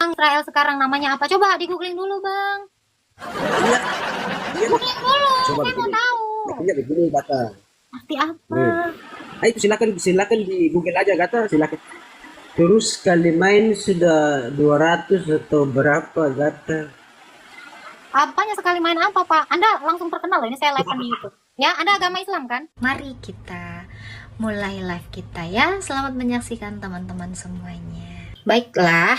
Israel sekarang namanya apa? Coba di googling dulu bang. Iya, iya. Googling dulu, Coba saya mau begini. tahu. Artinya begini kata. Arti apa? Itu silakan di Google aja kata, silakan. Terus sekali main sudah 200 atau berapa kata. Apanya sekali main apa pak? Anda langsung terkenal loh, ini saya live di YouTube. Ya, Anda agama Islam kan? Mari kita mulai live kita ya. Selamat menyaksikan teman-teman semuanya. Baiklah.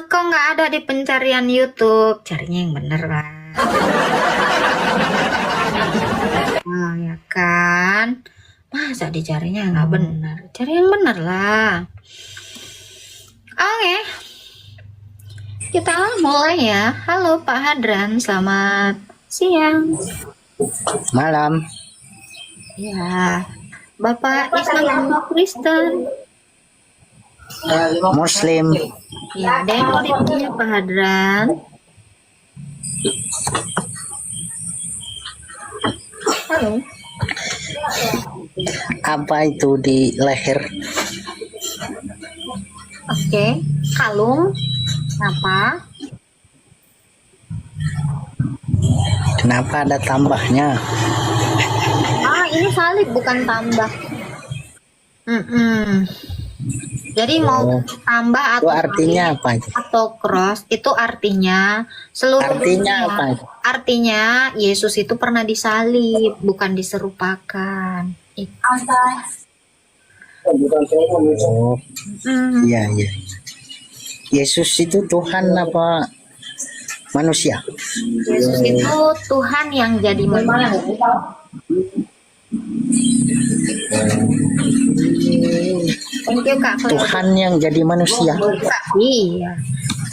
Kok nggak ada di pencarian YouTube? Carinya yang bener lah. Ya kan? Masa dicarinya nggak benar? Cari yang bener lah. Oke. Kita mulai ya. Halo Pak Hadran, selamat siang. Malam. Ya, Bapak Islam atau Kristen? Muslim. Ya, ada yang mau ditanya Pak Hadran? Halo. Apa itu di leher? Oke, kalung. Apa? Kenapa ada tambahnya? Ini salib bukan tambah. Jadi mau tambah Itu atau artinya salib apa itu? atau cross itu artinya seluruh Artinya dunia. apa itu? Artinya Yesus itu pernah disalib, bukan diserupakan. Oh, iya iya. Yesus itu Tuhan apa manusia? Yesus itu Tuhan yang jadi manusia. Thank you Kak Cleo. Tuhan yang jadi manusia. Iya.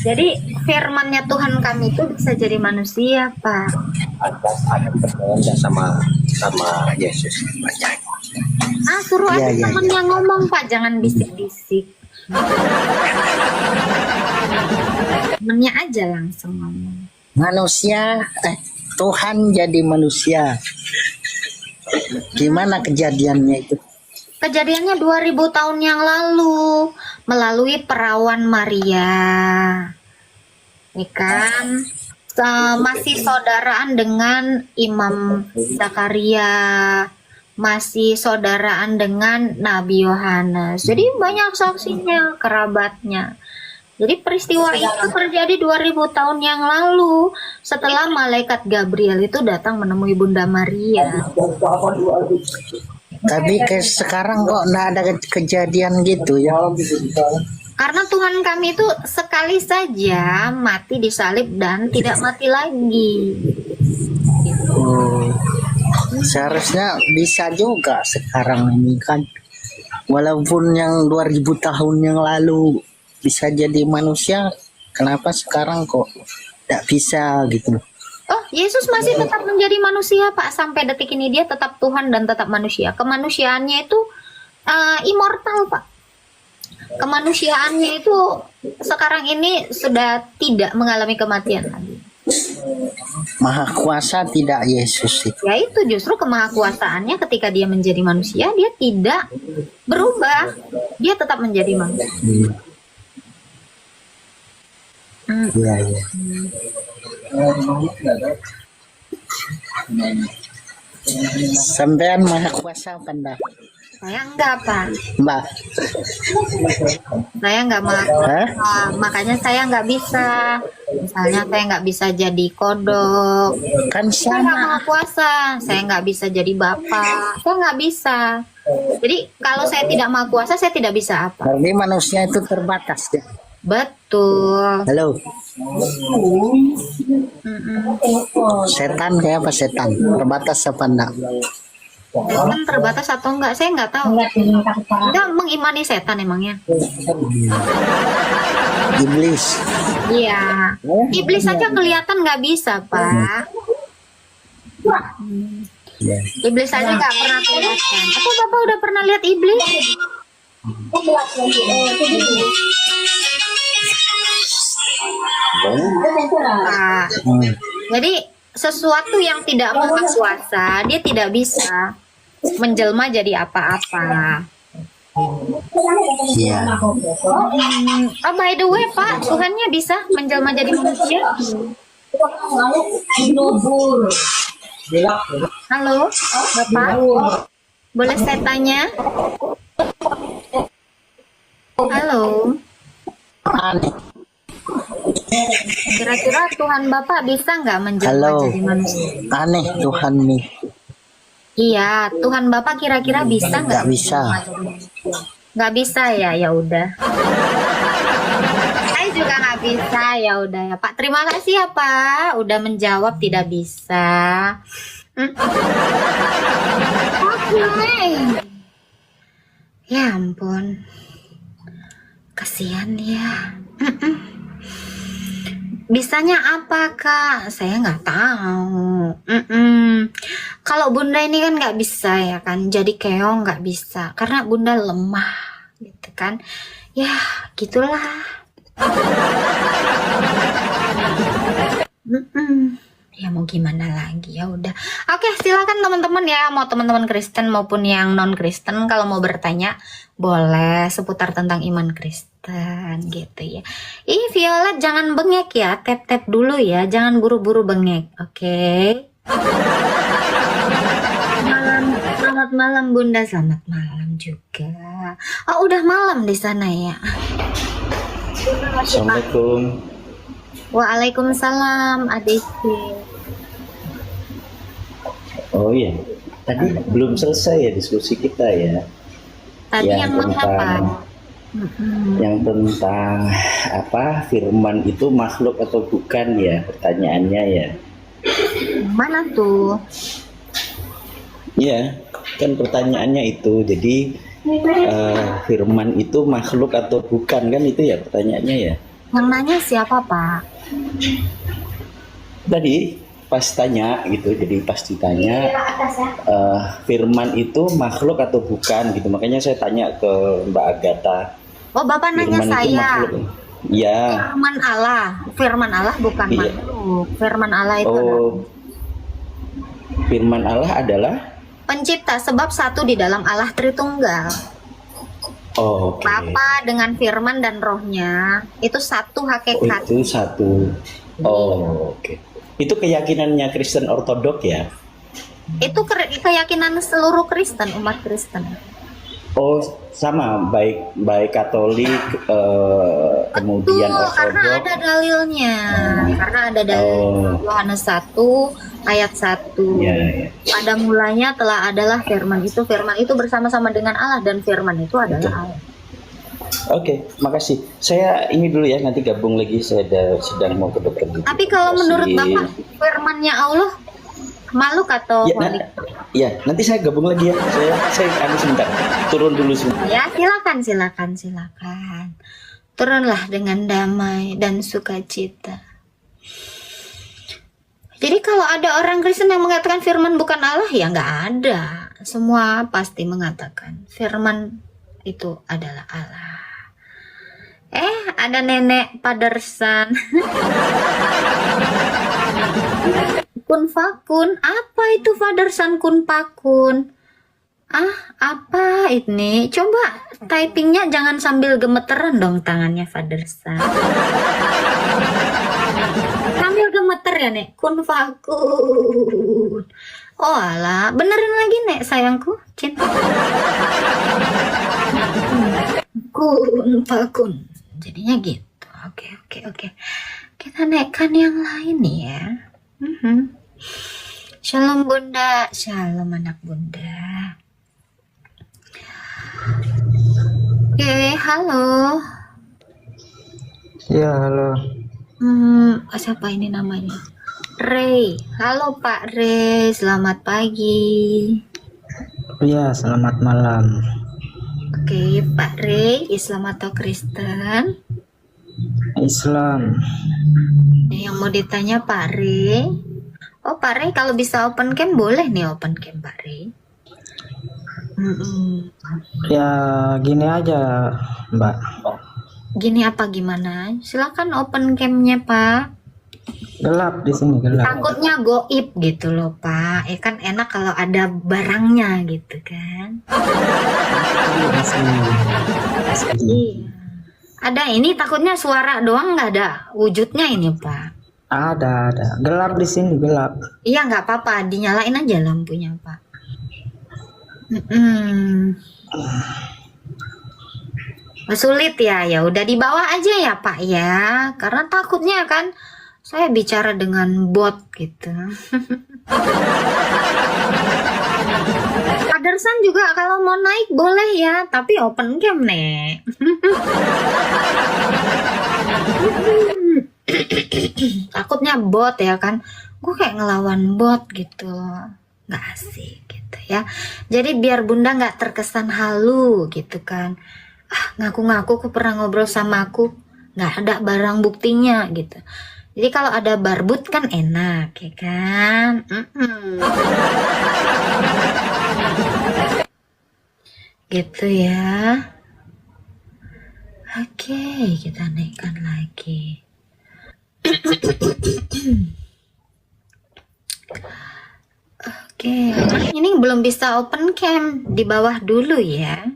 Jadi firmannya Tuhan kami itu bisa jadi manusia, Pak. sama Yesus. Suruh aja Iya, iya, temennya ngomong, Pak. Jangan bisik-bisik. Temennya aja langsung ngomong. Manusia, Tuhan jadi manusia. Gimana kejadiannya itu? Kejadiannya 2000 tahun yang lalu melalui perawan Maria. Ini kan masih saudaraan dengan Imam Zakaria, masih saudaraan dengan Nabi Yohanes. Jadi banyak saksinya, kerabatnya. Jadi peristiwa itu terjadi 2000 tahun yang lalu setelah malaikat Gabriel itu datang menemui Bunda Maria. Tapi sekarang kok enggak ada kejadian gitu ya? Karena Tuhan kami itu sekali saja mati disalib dan tidak mati lagi. Oh, seharusnya bisa juga sekarang ini kan. Walaupun yang 2000 tahun yang lalu bisa jadi manusia, kenapa sekarang kok tidak bisa gitu? Oh, Yesus masih tetap menjadi manusia, Pak. Sampai detik ini dia tetap Tuhan dan tetap manusia. Kemanusiaannya itu immortal, Pak. Kemanusiaannya itu sekarang ini sudah tidak mengalami kematian lagi. Maha kuasa tidak Yesus itu. Ya itu justru kemahakuasaannya ketika dia menjadi manusia, dia tidak berubah. Dia tetap menjadi manusia. Iya, iya. Sampean maha kuasa apa enggak? Saya enggak, Pak. Mbak? Saya enggak makanya saya enggak bisa. Misalnya saya enggak bisa jadi kodok. Kan Saya enggak sama. maha kuasa. Saya enggak bisa jadi bapak. Saya enggak bisa. Jadi kalau saya tidak maha kuasa, saya tidak bisa apa? Berarti manusia itu terbatas ya. Betul. Halo. Setan kayak apa setan? Terbatas apa enggak? Setan terbatas atau enggak? Saya enggak tahu. Enggak mengimani setan emangnya. Iblis. Iya. Iblis saja kelihatan nggak bisa, Pak. Ya. Iblis saja nggak pernah kelihatan. Apa Bapak udah pernah lihat iblis? Nah, jadi sesuatu yang tidak maha kuasa, dia tidak bisa menjelma jadi apa-apa. Iya. Oh, by the way, Pak, Tuhannya bisa menjelma jadi manusia? Halo, Bapak. Boleh saya tanya? Halo. Aneh. Kira-kira Tuhan Bapak bisa nggak menjelma Halo. jadi manusia? Aneh Tuhan nih. Iya, Tuhan Bapak kira-kira bisa nggak? Nggak bisa. menjelma jadi manusia? Nggak bisa ya, ya udah. Saya juga nggak bisa, ya udah ya Pak. Terima kasih ya Pak, udah menjawab tidak bisa. Oke. Ya ampun, kasihan ya. Bisanya apa Kak? Saya nggak tahu. Kalau Bunda ini kan nggak bisa ya kan, jadi keong nggak bisa karena Bunda lemah gitu kan. Ya gitulah. Ya mau gimana lagi, ya udah. Oke, silakan teman-teman ya, mau teman-teman Kristen maupun yang non Kristen, kalau mau bertanya boleh seputar tentang iman Kristen gitu ya. Ih Violet, jangan bengek ya, tap-tap dulu ya, jangan buru-buru bengek, oke? Selamat malam Bunda, selamat malam juga. Oh udah malam di sana ya. Assalamualaikum. Waalaikumsalam adikku. Oh iya, tadi belum selesai ya diskusi kita ya. Tadi yang mana Pak? Yang tentang apa firman itu makhluk atau bukan ya pertanyaannya ya. Mana tuh? Iya, kan pertanyaannya itu. Jadi firman itu makhluk atau bukan kan itu ya pertanyaannya ya. Yang nanya siapa Pak? Tadi pas tanya gitu, jadi pas ditanya firman itu makhluk atau bukan gitu, makanya saya tanya ke Mbak Agatha. Oh Bapak nanya Firman itu saya. makhluk. Ya. Firman Allah bukan Iya. makhluk. Firman Allah itu adalah Oh, firman Allah adalah. pencipta, sebab satu di dalam Allah Tritunggal. Oh, oke. Bapa dengan firman dan rohnya itu satu Oh, hakikat. itu satu. Oh, oke. Itu keyakinannya Kristen Ortodok ya? Itu keyakinan seluruh Kristen, umat Kristen. Oh, sama, baik Katolik, kemudian Betul, karena Ortodok. ada dalilnya. Karena ada dalil Yohanes 1 ayat 1. Ya, ya. Pada mulanya telah adalah firman itu bersama-sama dengan Allah dan firman itu adalah Betul. Allah. Oke, makasih. Saya ini dulu ya, nanti gabung lagi. Saya sedang mau ke dokter. Tapi kalau menurut Makasih. Bapak firmannya Allah makhluk atau Ya, holik? ya, nanti saya gabung lagi ya. Saya sebentar. Turun dulu sebentar. Ya, silakan. Turunlah dengan damai dan sukacita. Jadi kalau ada orang Kristen yang mengatakan firman bukan Allah, ya nggak ada. Semua pasti mengatakan firman itu adalah Allah. Ada nenek Padersan. Kun fakun, apa itu Padersan kun pakun? Apa ini? Coba typingnya jangan sambil gemeteran dong tangannya Fadersan. Sambil gemeter ya Nek. Kun fakun. Oh alah, benerin lagi Nek sayangku, cinta. Kun fakun. Jadinya gitu. Oke. Kita naikkan yang lain nih ya. Shalom Bunda, shalom anak Bunda. Oke, halo. Ya, halo. Siapa ini namanya? Ray. Halo Pak Ray, selamat pagi. Ya, selamat malam. Oke, Pak Ray, Islam atau Kristen? Islam. Yang mau ditanya Pak Ray. Oh Pak Ray, kalau bisa open cam boleh nih open cam Pak Ray. Ya, gini aja, Mbak. Gini apa gimana? Silakan open camnya Pak. Gelap di sini, gelap. Takutnya goib gitu loh Pak. Ya kan enak kalau ada barangnya gitu kan. Di sini. Iya. Ada ini takutnya suara doang nggak ada wujudnya ini Pak. Ada. Gelap di sini, gelap. Iya nggak apa-apa, dinyalain aja lampunya Pak. Mm-mm. Sulit ya, ya udah di bawah aja ya Pak ya. Karena takutnya kan saya bicara dengan bot gitu. Kadersan juga kalau mau naik boleh ya, tapi open cam nih. Takutnya bot ya kan, gue kayak ngelawan bot gitu, nggak asik gitu ya. Jadi biar bunda nggak terkesan halu gitu kan, ngaku-ngaku aku pernah ngobrol sama aku, nggak ada barang buktinya gitu. Jadi kalau ada barbut kan enak ya kan. Gitu ya. Oke, kita naikkan lagi. Oke, ini belum bisa open cam, di bawah dulu ya.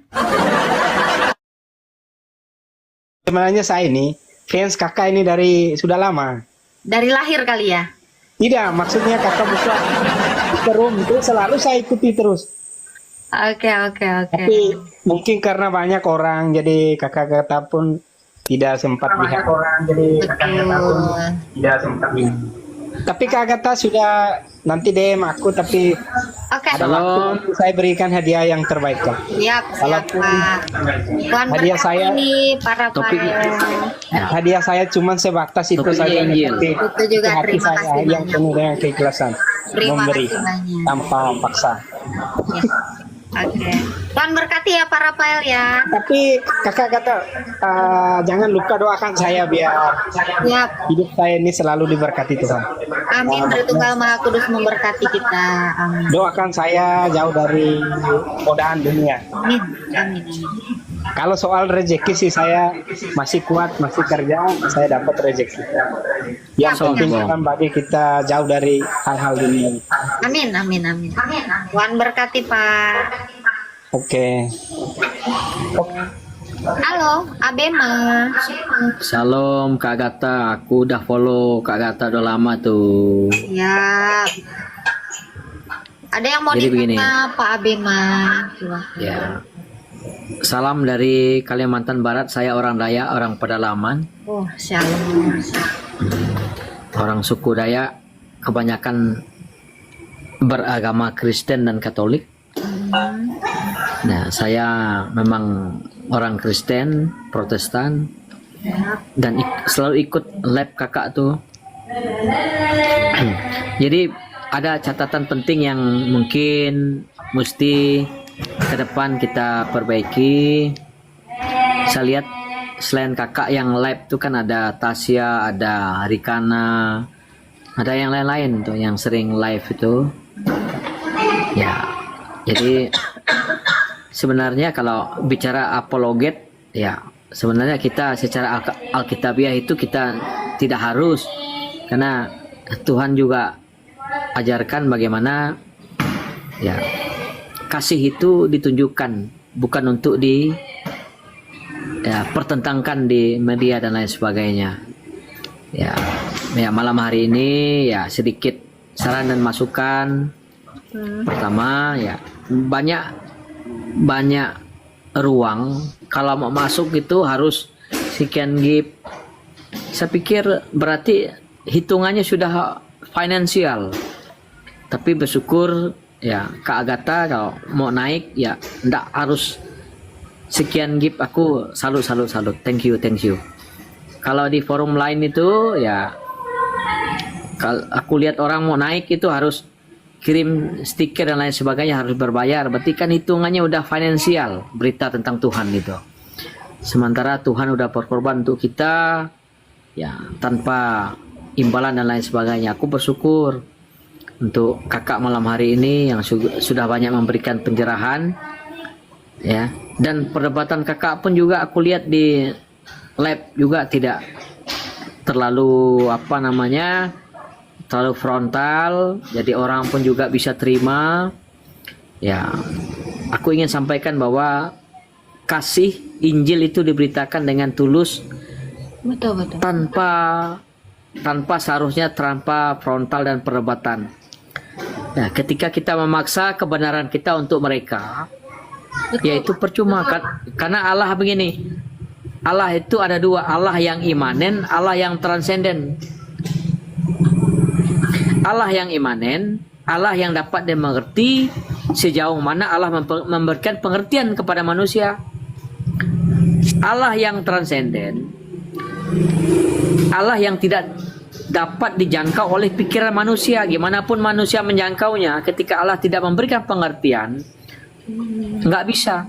Sebenarnya saya ini fans kakak ini dari sudah lama. Dari lahir kali ya. Tidak, maksudnya kakak buka room itu selalu saya ikuti terus. Oke. Tapi mungkin karena banyak orang, jadi kakak-kakak pun tidak sempat lihat. Tapi kakak sudah nanti DM aku, tapi Oke. ada waktu saya berikan hadiah yang terbaik Kak. Siap Walaupun Pak. Tuhan hadiah berkati saya- nih para Hadiah saya cuma sebatas itu saja. Tapi Itu juga hati terima saya kasih yang banyak. penuh dengan keikhlasan Terima memberi kasih banyak. tanpa paksa. Oke. Tuhan berkati ya Pak Rafael ya. Tapi kakak kata jangan lupa doakan saya biar Siap. hidup saya ini selalu diberkati Tuhan. Amin. Tritunggal Maha Kudus memberkati kita. Amin. Doakan saya jauh dari godaan dunia. Amin. Amin. Kalau soal rezeki sih saya masih kuat, masih kerja, saya dapat rezeki. Yang penting kan bagi kita jauh dari hal-hal dunia. Amin. Tuhan berkati Pak. Oke. Halo, Abema. Shalom Kak Gata, aku udah follow Kak Gata udah lama tuh. Siap. Ada yang mau Jadi begini. ditanya Pak Abema? Silahkan. Ya. Salam dari Kalimantan Barat, saya orang Dayak, orang pedalaman, Oh, shalom. orang suku Dayak, kebanyakan beragama Kristen dan Katolik. Nah, saya memang orang Kristen, Protestan, dan selalu ikut lab kakak tuh. Jadi ada catatan penting yang mungkin mesti ke depan kita perbaiki. Saya lihat selain kakak yang live tuh kan ada Tasya, ada Rikana, ada yang lain-lain tuh yang sering live itu. Ya, jadi sebenarnya kalau bicara apologet, ya sebenarnya kita secara alkitabiah itu kita tidak harus, karena Tuhan juga ajarkan bagaimana ya kasih itu ditunjukkan, bukan untuk pertentangkan di media dan lain sebagainya. Ya malam hari ini ya sedikit saran dan masukan. Pertama ya banyak ruang, kalau mau masuk itu harus sekian gift. Saya pikir berarti hitungannya sudah finansial. Tapi bersyukur ya Kak Agatha kalau mau naik ya ndak harus sekian gift. Aku salut. Thank you. Kalau di forum lain itu ya kalau aku lihat orang mau naik itu harus kirim stiker dan lain sebagainya, harus berbayar. Berarti kan hitungannya udah finansial berita tentang Tuhan itu. Sementara Tuhan udah berkorban untuk kita ya tanpa imbalan dan lain sebagainya. Aku bersyukur untuk kakak malam hari ini yang sudah banyak memberikan pencerahan ya, dan perdebatan kakak pun juga aku lihat di lab juga tidak terlalu terlalu frontal, jadi orang pun juga bisa terima. Ya, aku ingin sampaikan bahwa kasih Injil itu diberitakan dengan tulus, Betul, betul. tanpa seharusnya tanpa frontal dan perdebatan. Nah, ketika kita memaksa kebenaran kita untuk mereka, yaitu percuma kan? Karena Allah begini, Allah itu ada dua, Allah yang imanen, Allah yang transenden. Allah yang imanen, Allah yang dapat dimengerti sejauh mana Allah memberikan pengertian kepada manusia. Allah yang transenden, Allah yang tidak dapat dijangkau oleh pikiran manusia. Gimana pun manusia menjangkaunya, ketika Allah tidak memberikan pengertian, nggak bisa.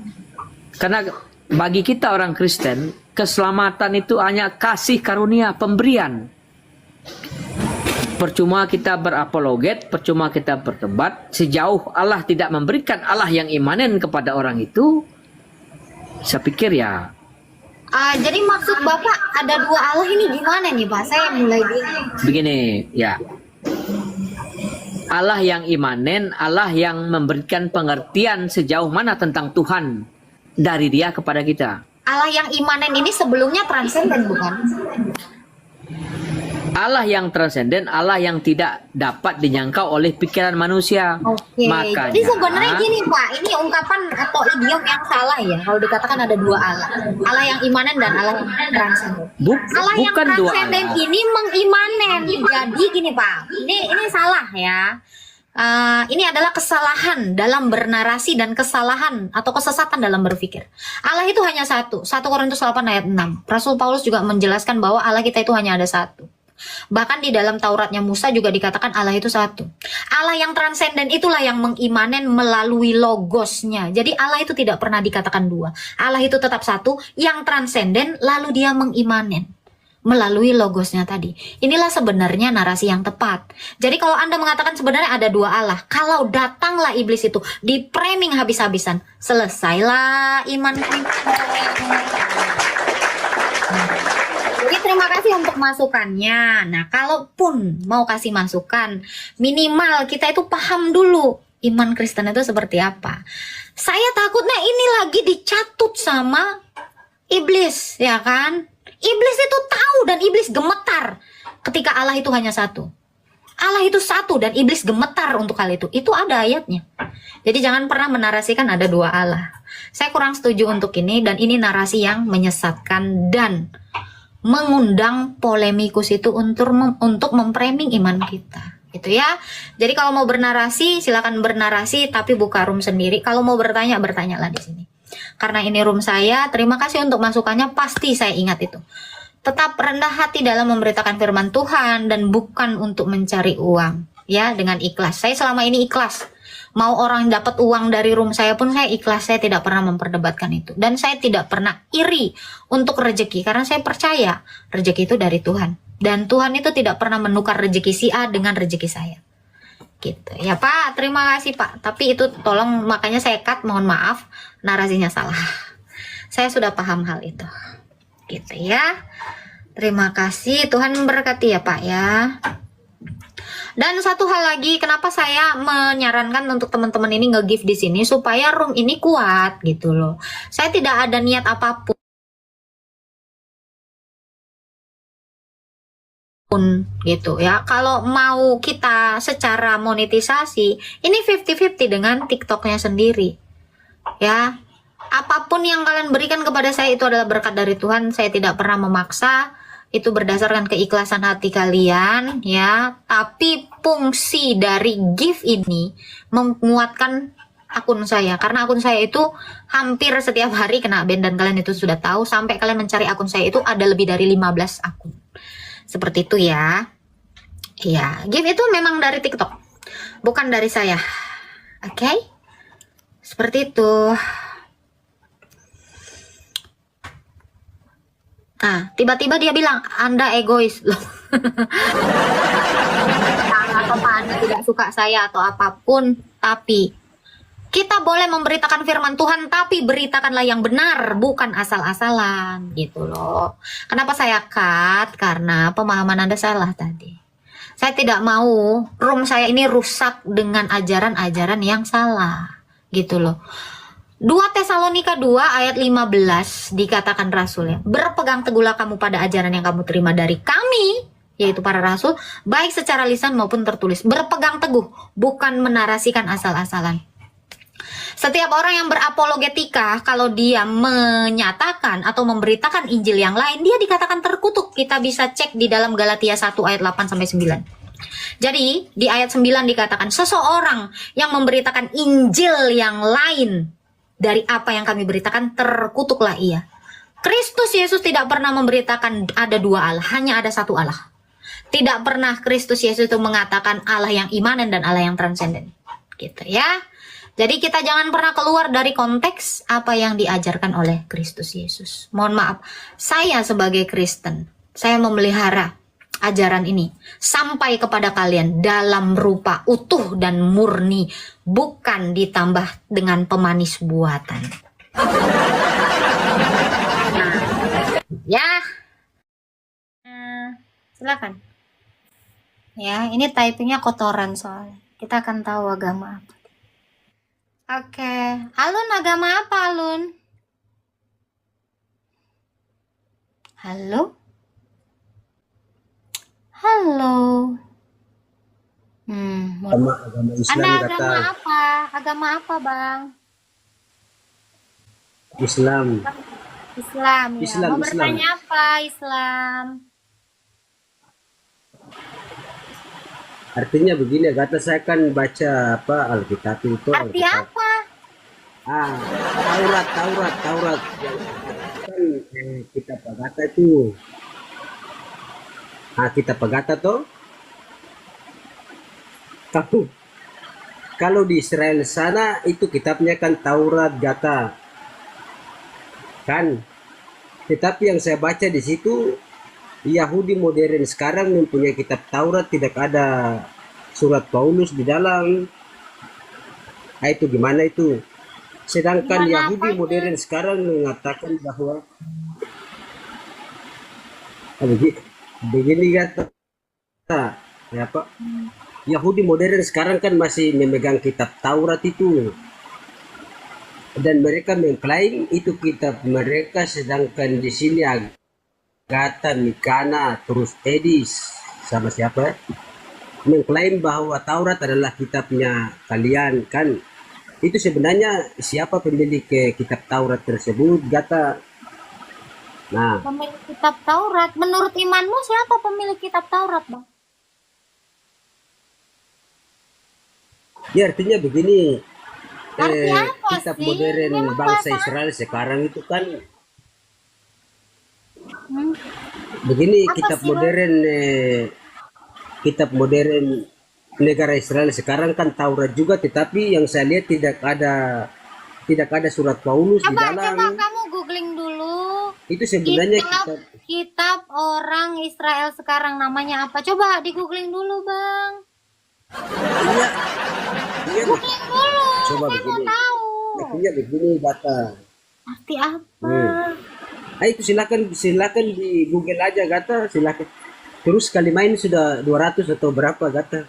Karena bagi kita orang Kristen, keselamatan itu hanya kasih karunia, pemberian. Percuma kita berapologet, percuma kita berdebat, sejauh Allah tidak memberikan Allah yang imanen kepada orang itu, saya pikir ya. Jadi maksud Bapak ada dua Allah ini gimana nih Pak? Saya mulai bingung. Begini, ya. Allah yang imanen, Allah yang memberikan pengertian sejauh mana tentang Tuhan dari Dia kepada kita. Allah yang imanen ini sebelumnya transenden bukan? Allah yang transenden, Allah yang tidak dapat dijangkau oleh pikiran manusia. Oke. Makanya, Jadi sebenarnya gini Pak, ini ungkapan atau idiom yang salah ya. Kalau dikatakan ada dua Allah, Allah yang imanen dan Allah yang transenden. Allah yang bukan dua transenden Allah. ini mengimanen. Jadi gini Pak, ini salah ya. Ini adalah kesalahan dalam bernarasi dan kesalahan atau kesesatan dalam berpikir. Allah itu hanya satu. 1 Korintus 8 ayat 6. Rasul Paulus juga menjelaskan bahwa Allah kita itu hanya ada satu. Bahkan di dalam Tauratnya Musa juga dikatakan Allah itu satu. Allah yang transenden itulah yang mengimanen melalui logosnya. Jadi Allah itu tidak pernah dikatakan dua. Allah itu tetap satu, yang transenden lalu dia mengimanen melalui logosnya tadi. Inilah sebenarnya narasi yang tepat. Jadi kalau Anda mengatakan sebenarnya ada dua Allah, kalau datanglah iblis itu di framing habis-habisan, selesailah iman kita. Jadi terima kasih untuk masukannya. Nah, kalaupun mau kasih masukan, minimal kita itu paham dulu iman Kristen itu seperti apa. Saya takutnya ini lagi dicatut sama iblis, ya kan? Iblis itu tahu dan iblis gemetar ketika Allah itu hanya satu. Allah itu satu dan iblis gemetar untuk hal itu. Itu ada ayatnya. Jadi jangan pernah menarasikan ada dua Allah. Saya kurang setuju untuk ini, dan ini narasi yang menyesatkan dan mengundang polemikus itu untuk memframing iman kita, gitu ya. Jadi kalau mau bernarasi silakan bernarasi, tapi buka room sendiri. Kalau mau bertanya, bertanyalah di sini. Karena ini room saya. Terima kasih untuk masukannya, pasti saya ingat itu. Tetap rendah hati dalam memberitakan firman Tuhan dan bukan untuk mencari uang, ya, dengan ikhlas. Saya selama ini ikhlas. Mau orang dapat uang dari room saya pun saya ikhlas, saya tidak pernah memperdebatkan itu. Dan saya tidak pernah iri untuk rezeki, karena saya percaya rezeki itu dari Tuhan. Dan Tuhan itu tidak pernah menukar rezeki si A dengan rezeki saya. Gitu ya Pak, terima kasih Pak. Tapi itu tolong, makanya saya cut, mohon maaf, narasinya salah. Saya sudah paham hal itu. Gitu ya. Terima kasih, Tuhan memberkati ya Pak ya. Dan satu hal lagi, kenapa saya menyarankan untuk teman-teman ini nge-give di sini supaya room ini kuat gitu loh. Saya tidak ada niat apapun gitu ya. Kalau mau kita secara monetisasi, ini 50-50 dengan TikToknya sendiri. Ya. Apapun yang kalian berikan kepada saya itu adalah berkat dari Tuhan. Saya tidak pernah memaksa. Itu berdasarkan keikhlasan hati kalian ya. Tapi fungsi dari gift ini menguatkan akun saya, karena akun saya itu hampir setiap hari kena ban, dan kalian itu sudah tahu. Sampai kalian mencari akun saya itu ada lebih dari 15 akun. Seperti itu ya. Iya, gift itu memang dari TikTok, bukan dari saya. Oke? Seperti itu. Nah, tiba-tiba dia bilang, Anda egois loh. Atau Anda tidak suka saya atau apapun, tapi kita boleh memberitakan firman Tuhan, tapi beritakanlah yang benar, bukan asal-asalan gitu loh. Kenapa saya cut? Karena pemahaman Anda salah tadi. Saya tidak mau room saya ini rusak dengan ajaran-ajaran yang salah. Gitu loh. 2 Tesalonika 2 ayat 15 dikatakan Rasul ya. Berpegang teguhlah kamu pada ajaran yang kamu terima dari kami, yaitu para rasul, baik secara lisan maupun tertulis. Berpegang teguh, bukan menarasikan asal-asalan. Setiap orang yang berapologetika, kalau dia menyatakan atau memberitakan Injil yang lain, dia dikatakan terkutuk. Kita bisa cek di dalam Galatia 1 ayat 8-9. Jadi, di ayat 9 dikatakan, seseorang yang memberitakan Injil yang lain dari apa yang kami beritakan, terkutuklah ia. Kristus Yesus tidak pernah memberitakan ada 2 Allah, hanya ada 1 Allah. Tidak pernah Kristus Yesus itu mengatakan Allah yang imanen dan Allah yang transenden. Gitu ya. Jadi kita jangan pernah keluar dari konteks apa yang diajarkan oleh Kristus Yesus. Mohon maaf, saya sebagai Kristen, saya memelihara ajaran ini sampai kepada kalian dalam rupa utuh dan murni, bukan ditambah dengan pemanis buatan. Nah, ya, silakan. Ya, ini typingnya kotoran soalnya. Kita akan tahu agama apa. Oke, Alun agama apa Alun? Halo? Halo? Agama Islam Anda kata agama apa? Agama apa Bang? Islam. Islam ya. Islam, Mau Islam. bertanya apa Islam? Artinya begini, kata saya kan baca apa Alkitab itu. Arti Alkitab. apa? Taurat. Kan kitab Agatha itu. Kitab Agatha tuh. Kalau di Israel sana itu kitabnya kan Taurat Gata. Kan. Tetapi yang saya baca di situ, Yahudi modern sekarang mempunyai kitab Taurat, tidak ada surat Paulus di dalam. Itu gimana itu? Sedangkan Gimana Yahudi apanya? modern sekarang mengatakan bahwa begini kata ya Pak. Yahudi modern sekarang kan masih memegang kitab Taurat itu. Dan mereka mengklaim itu kitab mereka, sedangkan di sini Agatha, Mikana, terus Edis, sama siapa mengklaim bahwa Taurat adalah kitabnya kalian kan. Itu sebenarnya siapa pemilik kitab Taurat tersebut, Gata? Nah, Pemilik kitab Taurat. Menurut imanmu siapa pemilik kitab Taurat Bang? ya artinya begini, Arti apa kitab sih? modern Memang bangsa bahasa Israel sekarang itu kan Hmm. begini, Apa kitab sih, Bang? modern kitab modern negara Israel sekarang kan Taurat juga, tetapi yang saya lihat tidak ada surat Paulus di Coba dalam. kamu googling dulu. Itu sebenarnya Kitab, kitab kitab orang Israel sekarang namanya apa? Coba di googling dulu Bang. iya, Googling dulu. coba Saya mau begini. tahu. Artinya begini, Gata. Arti apa? Itu silakan di Google aja, Gata, silakan. Terus sekali main sudah 200 atau berapa, Gata?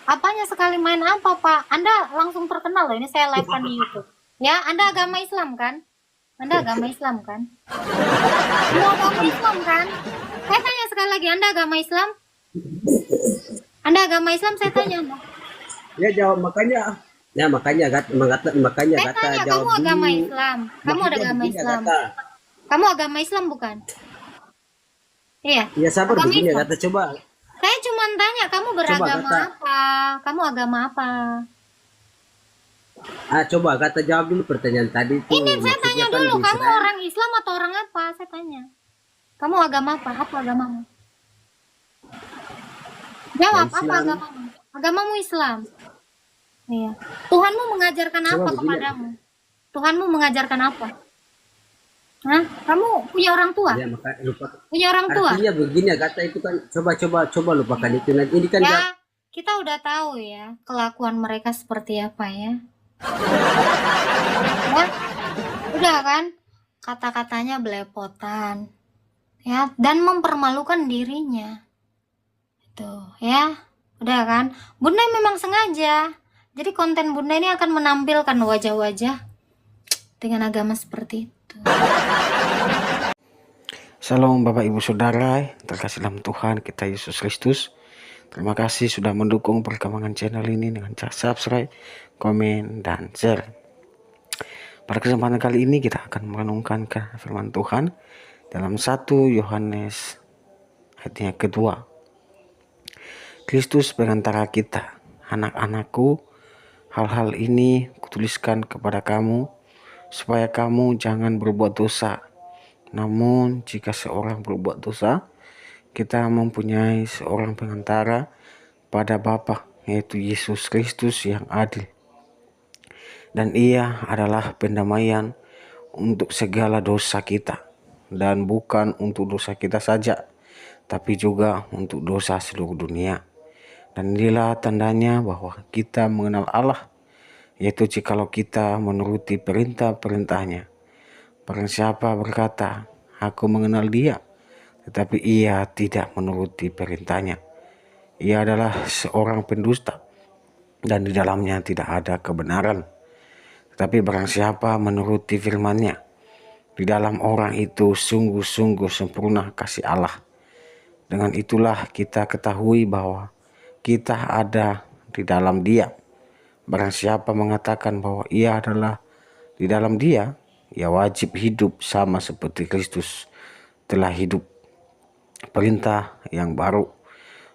Apanya sekali main apa Pak? Anda langsung terkenal loh. Ini saya live kan di YouTube. Ya, Anda agama Islam kan? Anda agama Islam kan? Anda agama Islam kan? Saya tanya sekali lagi, Anda agama Islam? Anda agama Islam, saya tanya Anda. Ya jawab, makanya Saya Gata tanya, jawab kamu agama dulu. Islam? Kamu ada Makanya agama begini, Islam? Gata. Kamu agama Islam bukan? Iya. Ya sabar Agama begini, Islam. Gata, coba. Saya cuma tanya, kamu beragama Kata. apa? Kamu agama apa? Coba Gata jawab dulu pertanyaan tadi itu. Ini saya tanya Maksudnya kan dulu, di kamu Israel. orang Islam atau orang apa? Saya tanya. Kamu agama apa? Apa agamamu? Jawab, apa Islam. agamamu? Agamamu Islam. Iya. Tuhanmu mengajarkan Coba apa begini. kepadamu? Tuhanmu mengajarkan apa? Hah? Kamu punya orang tua? Ya, maka lupa. Punya orang tua? Artinya begini, Gata, itu kan coba lupakan itu nanti. Ini kan Ya, kita udah tahu ya kelakuan mereka seperti apa ya. Ya, udah kan? Kata-katanya belepotan. Ya, dan mempermalukan dirinya. Tuh ya, udah kan? Bunda memang sengaja. Jadi konten Bunda ini akan menampilkan wajah-wajah dengan agama seperti itu. Shalom Bapak Ibu Saudara, terkasih dalam Tuhan kita Yesus Kristus. Terima kasih sudah mendukung perkembangan channel ini dengan cara subscribe, komen, dan share. Pada kesempatan kali ini kita akan merenungkan ke firman Tuhan dalam 1 Yohanes ayatnya kedua. Kristus perantara kita, anak-anakku, hal-hal ini kutuliskan kepada kamu, supaya kamu jangan berbuat dosa. Namun jika seorang berbuat dosa, kita mempunyai seorang pengantara pada Bapa, yaitu Yesus Kristus yang adil. Dan ia adalah pendamaian untuk segala dosa kita, dan bukan untuk dosa kita saja, tapi juga untuk dosa seluruh dunia. Dan inilah tandanya bahwa kita mengenal Allah, yaitu jikalau kita menuruti perintah-perintahnya. Barang siapa berkata, aku mengenal dia, tetapi ia tidak menuruti perintahnya, ia adalah seorang pendusta, dan di dalamnya tidak ada kebenaran. Tetapi barang siapa menuruti firman-Nya, di dalam orang itu sungguh-sungguh sempurna kasih Allah. Dengan itulah kita ketahui bahwa kita ada di dalam Dia. Barang siapa mengatakan bahwa ia adalah di dalam Dia, ia wajib hidup sama seperti Kristus telah hidup. Perintah yang baru,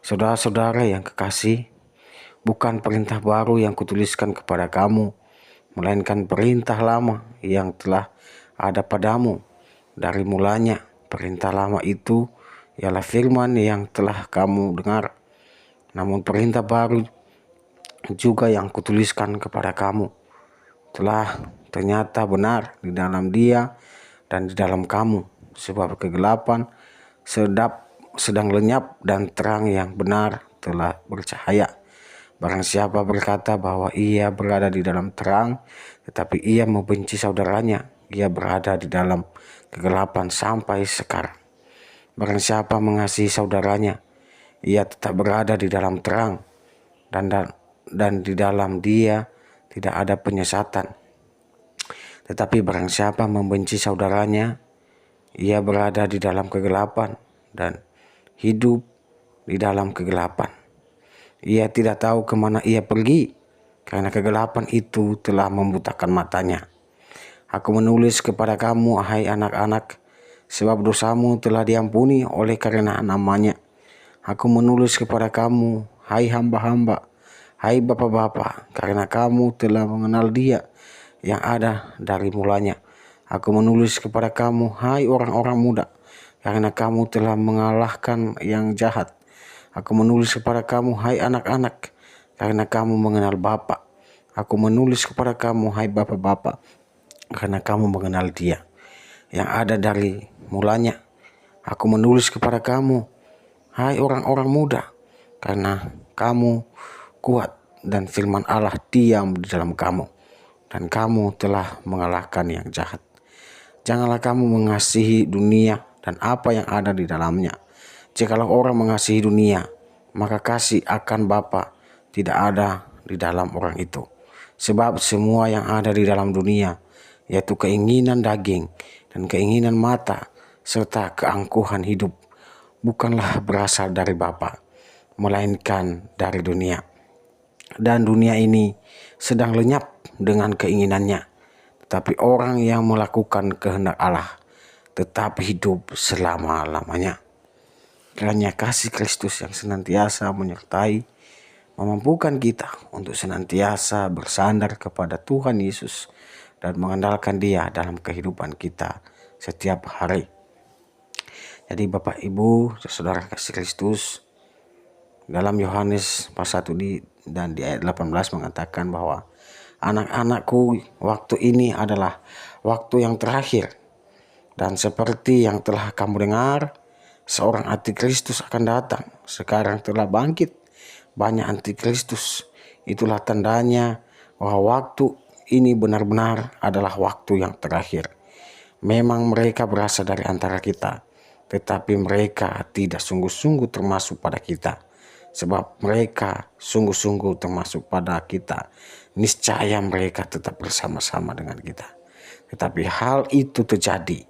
saudara-saudara yang kekasih, bukan perintah baru yang kutuliskan kepada kamu, melainkan perintah lama yang telah ada padamu dari mulanya. Perintah lama itu ialah firman yang telah kamu dengar. Namun perintah baru juga yang kutuliskan kepada kamu telah ternyata benar di dalam Dia dan di dalam kamu, sebab kegelapan sedang lenyap dan terang yang benar telah bercahaya. Barang siapa berkata bahwa ia berada di dalam terang, tetapi ia membenci saudaranya, ia berada di dalam kegelapan sampai sekarang. Barang siapa mengasihi saudaranya, ia tetap berada di dalam terang, dan di dalam Dia tidak ada penyesatan. Tetapi barang siapa membenci saudaranya, ia berada di dalam kegelapan dan hidup di dalam kegelapan. Ia tidak tahu kemana ia pergi, karena kegelapan itu telah membutakan matanya. Aku menulis kepada kamu, hai anak-anak, sebab dosamu telah diampuni oleh karena namanya. Aku menulis kepada kamu, hai hamba-hamba, hai bapak-bapak, karena kamu telah mengenal Dia yang ada dari mulanya. Aku menulis kepada kamu, hai orang-orang muda, karena kamu telah mengalahkan yang jahat. Aku menulis kepada kamu, hai anak-anak, karena kamu mengenal Bapa. Aku menulis kepada kamu, hai bapak-bapak, karena kamu mengenal Dia yang ada dari mulanya. Aku menulis kepada kamu, hai orang-orang muda, karena kamu kuat dan firman Allah diam di dalam kamu, dan kamu telah mengalahkan yang jahat. Janganlah kamu mengasihi dunia dan apa yang ada di dalamnya. Jikalau orang mengasihi dunia, maka kasih akan Bapa tidak ada di dalam orang itu. Sebab semua yang ada di dalam dunia, yaitu keinginan daging dan keinginan mata, serta keangkuhan hidup, bukanlah berasal dari Bapa, melainkan dari dunia. Dan dunia ini sedang lenyap dengan keinginannya. Tetapi orang yang melakukan kehendak Allah tetap hidup selama-lamanya. Kiranya kasih Kristus yang senantiasa menyertai, memampukan kita untuk senantiasa bersandar kepada Tuhan Yesus dan mengandalkan Dia dalam kehidupan kita setiap hari. Jadi Bapak Ibu, saudara kasih Kristus, dalam Yohanes pasal 1 dan di ayat 18 mengatakan bahwa anak-anakku, waktu ini adalah waktu yang terakhir. Dan seperti yang telah kamu dengar, seorang antikristus akan datang. Sekarang telah bangkit banyak antikristus. Itulah tandanya bahwa waktu ini benar-benar adalah waktu yang terakhir. Memang mereka berasal dari antara kita, tetapi mereka tidak sungguh-sungguh termasuk pada kita. sebab mereka sungguh-sungguh termasuk pada kita. Niscaya mereka tetap bersama-sama dengan kita. Tetapi hal itu terjadi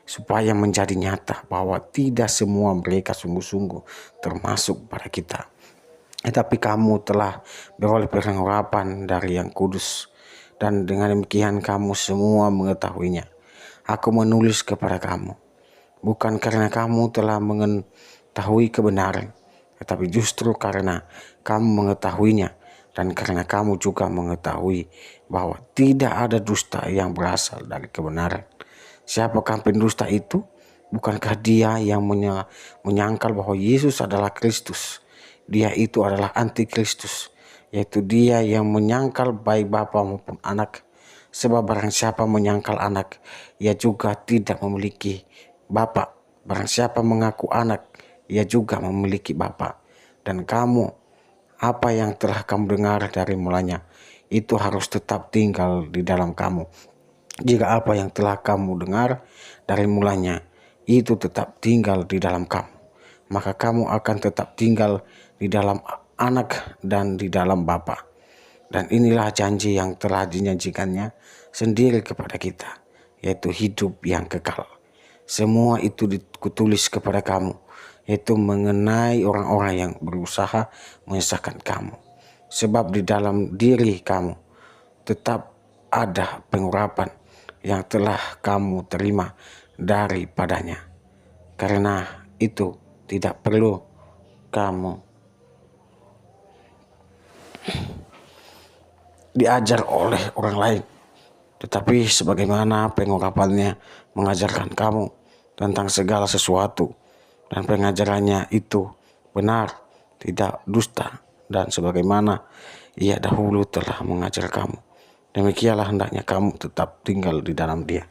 supaya menjadi nyata bahwa tidak semua mereka sungguh-sungguh termasuk pada kita. Tetapi kamu telah beroleh pengharapan dari Yang Kudus, dan dengan demikian kamu semua mengetahuinya. Aku menulis kepada kamu, bukan karena kamu telah mengetahui kebenaran, tetapi justru karena kamu mengetahuinya, dan karena kamu juga mengetahui bahwa tidak ada dusta yang berasal dari kebenaran. Siapakah pendusta itu? Bukankah dia yang menyangkal bahwa Yesus adalah Kristus? Dia itu adalah antikristus, yaitu dia yang menyangkal baik Bapa maupun Anak. Sebab barang siapa menyangkal Anak, ia juga tidak memiliki Bapa. Barang siapa mengaku Anak, ia juga memiliki Bapa. Dan kamu, apa yang telah kamu dengar dari mulanya, itu harus tetap tinggal di dalam kamu. Jika apa yang telah kamu dengar dari mulanya itu tetap tinggal di dalam kamu, maka kamu akan tetap tinggal di dalam Anak dan di dalam Bapa. Dan inilah janji yang telah dijanjikannya sendiri kepada kita, yaitu hidup yang kekal. Semua itu ditulis kepada kamu, yaitu mengenai orang-orang yang berusaha menyesatkan kamu. Sebab di dalam diri kamu tetap ada pengurapan yang telah kamu terima daripadanya. Karena itu tidak perlu kamu diajar oleh orang lain, tetapi sebagaimana pengurapannya mengajarkan kamu tentang segala sesuatu, dan pengajarannya itu benar, tidak dusta, dan sebagaimana ia dahulu telah mengajar kamu, demikianlah hendaknya kamu tetap tinggal di dalam Dia.